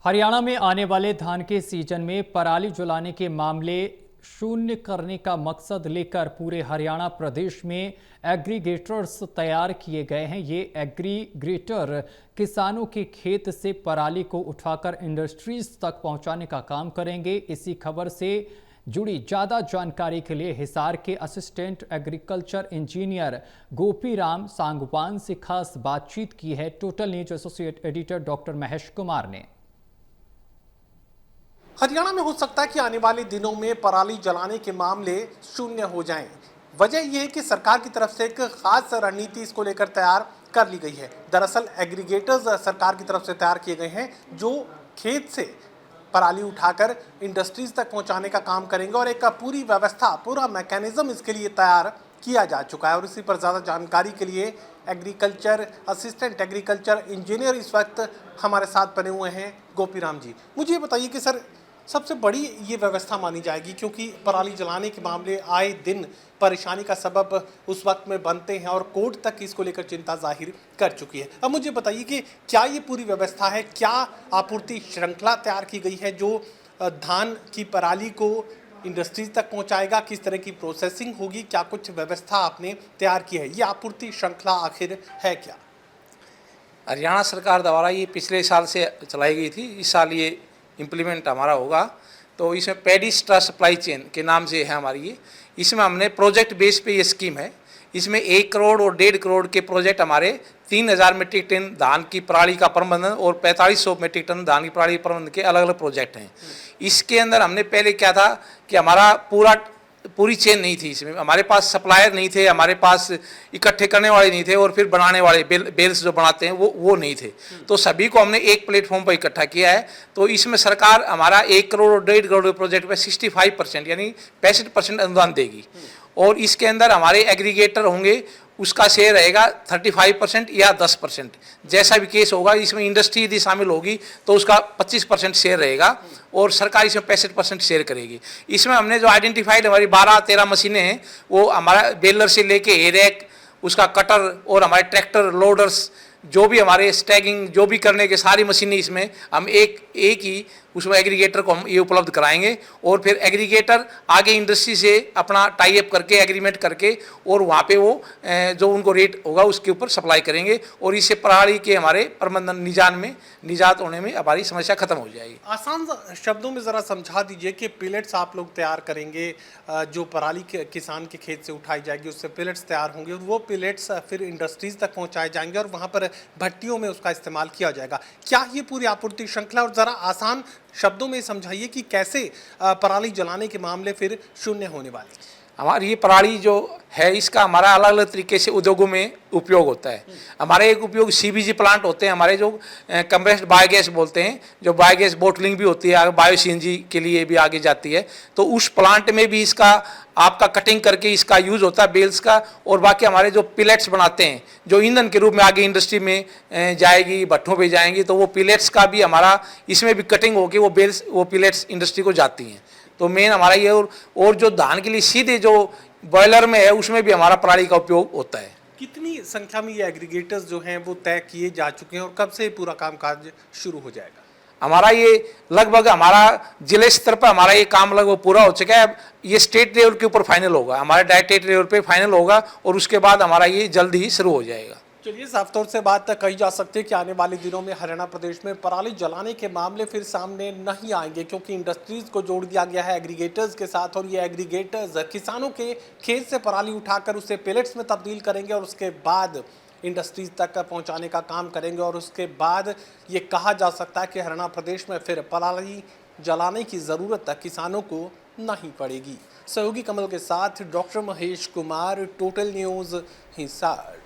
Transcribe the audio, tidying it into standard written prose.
हरियाणा में आने वाले धान के सीजन में पराली जलाने के मामले शून्य करने का मकसद लेकर पूरे हरियाणा प्रदेश में एग्रीगेटर्स तैयार किए गए हैं। ये एग्रीगेटर किसानों के खेत से पराली को उठाकर इंडस्ट्रीज तक पहुंचाने का काम करेंगे। इसी खबर से जुड़ी ज्यादा जानकारी के लिए हिसार के assistant agriculture engineer Gopiram Sangwan से खास बातचीत की है total news associate editor doctor Mahesh Kumar ने। हरियाणा में हो सकता है कि आने वाले दिनों में पराली जलाने के मामले शून्य हो जाएं। वजह यह है कि सरकार की तरफ से एक खास रणनीति इसको लेकर तैयार कर ली गई है। दरअसल एग्रीगेटर्स सरकार की तरफ से तैयार किए गए हैं जो खेत से पराली उठाकर इंडस्ट्रीज तक पहुंचाने का काम करेंगे और एक पूरी व्यवस्था, पूरा मैकेनिज्म इसके लिए तैयार किया जा चुका है। और इसी पर ज़्यादा जानकारी के लिए एग्रीकल्चर असिस्टेंट एग्रीकल्चर इंजीनियर इस वक्त हमारे साथ बने हुए हैं गोपीराम जी। मुझे ये बताइए कि सर सबसे बड़ी ये व्यवस्था मानी जाएगी क्योंकि पराली जलाने के मामले आए दिन परेशानी का सबब उस वक्त में बनते हैं और कोर्ट तक इसको लेकर चिंता जाहिर कर चुकी है। अब मुझे बताइए कि क्या ये पूरी व्यवस्था है, क्या आपूर्ति श्रृंखला तैयार की गई है जो धान की पराली को इंडस्ट्रीज तक पहुंचाएगा, किस तरह की प्रोसेसिंग होगी, क्या कुछ व्यवस्था आपने तैयार की है? ये आपूर्ति श्रृंखला आखिर है क्या? हरियाणा सरकार द्वारा ये पिछले साल से चलाई गई थी, इस साल ये इम्प्लीमेंट हमारा होगा। तो इसमें पेडिस्ट्रा सप्लाई चेन के नाम से है हमारी ये। इसमें हमने प्रोजेक्ट बेस पे ये स्कीम है। इसमें 1 करोड़ और 1.5 करोड़ के प्रोजेक्ट हमारे 3000 मीट्रिक टन धान की पराली का प्रबंधन और 4500 मीट्रिक टन धान की पराली प्रबंधन के अलग अलग प्रोजेक्ट हैं। इसके अंदर हमने पहले क्या था कि हमारा पूरी चेन नहीं थी। इसमें हमारे पास सप्लायर नहीं थे, हमारे पास इकट्ठे करने वाले नहीं थे और फिर बनाने वाले बेल्स जो बनाते हैं वो नहीं थे। तो सभी को हमने एक प्लेटफॉर्म पर इकट्ठा किया है। तो इसमें सरकार हमारा 1 करोड़ और 1.5 करोड़ प्रोजेक्ट पे 65% यानी 65% अनुदान देगी। और इसके अंदर हमारे एग्रीगेटर होंगे, उसका शेयर रहेगा 35% या 10%, जैसा भी केस होगा। इसमें इंडस्ट्री यदि शामिल होगी तो उसका 25% शेयर रहेगा और सरकार इसमें 65% शेयर करेगी। इसमें हमने जो आइडेंटिफाइड हमारी 12-13 मशीनें हैं वो हमारा बेलर से लेके एरेक, उसका कटर और हमारे ट्रैक्टर लोडर्स, जो भी हमारे स्टैगिंग जो भी करने के सारी मशीनें इसमें हम एक ही उसमें एग्रीगेटर को हम ये उपलब्ध कराएंगे। और फिर एग्रीगेटर आगे इंडस्ट्री से अपना टाई अप करके एग्रीमेंट करके और वहाँ पे वो जो उनको रेट होगा उसके ऊपर सप्लाई करेंगे और इससे पराली के हमारे प्रबंधन निजात होने में हमारी समस्या खत्म हो जाएगी। आसान शब्दों में ज़रा समझा दीजिए कि पिलेट्स आप लोग तैयार करेंगे, जो पराली किसान के खेत से उठाई जाएगी उससे पिलेट्स तैयार होंगे और वो पिलेट्स फिर इंडस्ट्रीज तक पहुँचाए जाएंगे और वहाँ पर भट्टियों में उसका इस्तेमाल किया जाएगा। क्या ये पूरी आपूर्ति श्रृंखला, और ज़रा आसान शब्दों में समझाइए कि कैसे पराली जलाने के मामले फिर शून्य होने वाले? हमारी ये पराली जो है इसका हमारा अलग अलग तरीके से उद्योगों में उपयोग होता है। हमारे एक उपयोग CBG प्लांट होते हैं हमारे, जो कंप्रेस्ड बायोगैस बोलते हैं, जो बायोगैस बोटलिंग भी होती है, बायो CNG के लिए भी आगे जाती है। तो उस प्लांट में भी इसका आपका कटिंग करके इसका यूज़ होता है बेल्स का। और बाकी हमारे जो पिलेट्स बनाते हैं जो ईंधन के रूप में आगे इंडस्ट्री में जाएगी, भट्ठों पे जाएंगी, तो वो पिलेट्स का भी हमारा इसमें भी कटिंग होकर वो पिलेट्स इंडस्ट्री को जाती हैं। तो मेन हमारा ये और जो धान के लिए सीधे जो बॉयलर में है उसमें भी हमारा पराली का उपयोग होता है। कितनी संख्या में ये एग्रीगेटर्स जो हैं वो तय किए जा चुके हैं और कब से पूरा कामकाज शुरू हो जाएगा? हमारा ये लगभग हमारा जिले स्तर पर हमारा ये काम लगभग पूरा हो चुका है। अब ये स्टेट लेवल के ऊपर फाइनल होगा, हमारा डायरेक्ट लेवल पे फाइनल होगा और उसके बाद हमारा ये जल्द ही शुरू हो जाएगा। चलिए, साफ तौर से बात कही जा सकती है कि आने वाले दिनों में हरियाणा प्रदेश में पराली जलाने के मामले फिर सामने नहीं आएंगे क्योंकि इंडस्ट्रीज को जोड़ दिया गया है एग्रीगेटर्स के साथ और ये एग्रीगेटर्स किसानों के खेत से पराली उठाकर उसे पेलेट्स में तब्दील करेंगे और उसके बाद इंडस्ट्रीज तक पहुंचाने का काम करेंगे। और उसके बाद ये कहा जा सकता है कि हरियाणा प्रदेश में फिर पराली जलाने की ज़रूरत किसानों को नहीं पड़ेगी। सहयोगी कमल के साथ doctor Mahesh Kumar, total news, Hisar.